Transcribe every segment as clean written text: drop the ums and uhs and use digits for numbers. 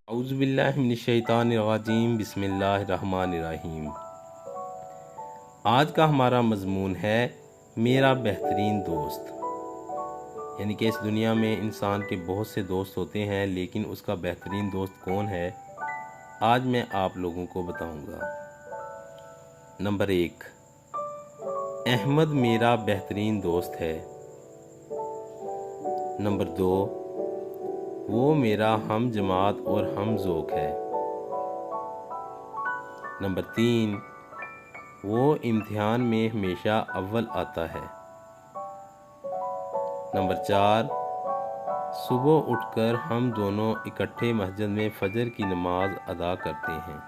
औज़ुबिल्लाहिमिनश्शैतानिर्रजीम बिस्मिल्लाहिर्रहमानिर्रहीम। आज का हमारा मज़मून है मेरा बेहतरीन दोस्त। यानी कि इस दुनिया में इंसान के बहुत से दोस्त होते हैं, लेकिन उसका बेहतरीन दोस्त कौन है, आज मैं आप लोगों को बताऊंगा। नंबर 1, अहमद मेरा बेहतरीन दोस्त है। नंबर 2, वो मेरा हम जमात और हम ज़ौक़ है। नंबर 3, वो इम्तिहान में हमेशा अव्वल आता है। नंबर 4, सुबह उठकर हम दोनों इकट्ठे मस्जिद में फजर की नमाज अदा करते हैं।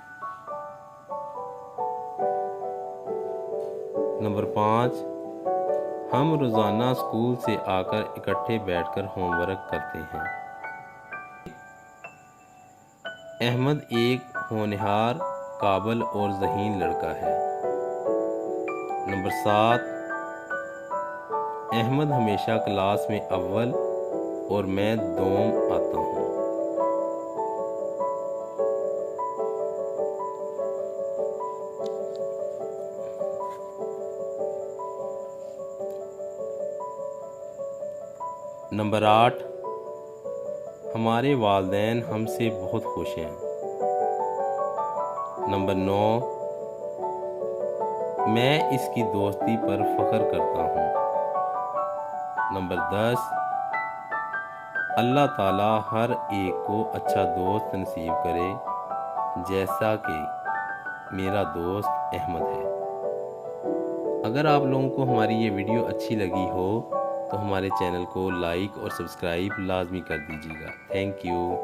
नंबर 5, हम रोज़ाना स्कूल से आकर इकट्ठे बैठकर होमवर्क करते हैं। अहमद एक होनहार, काबिल और ज़हीन लड़का है। नंबर 7, अहमद हमेशा क्लास में अव्वल और मैं दोम आता हूँ। नंबर 8, हमारे वालिदैन हमसे बहुत खुश हैं। नंबर 9, मैं इसकी दोस्ती पर फ़ख्र करता हूँ। नंबर 10, अल्लाह ताला हर एक को अच्छा दोस्त नसीब करे, जैसा कि मेरा दोस्त अहमद है। अगर आप लोगों को हमारी ये वीडियो अच्छी लगी हो तो हमारे चैनल को लाइक और सब्सक्राइब लाजमी कर दीजिएगा। Thank you.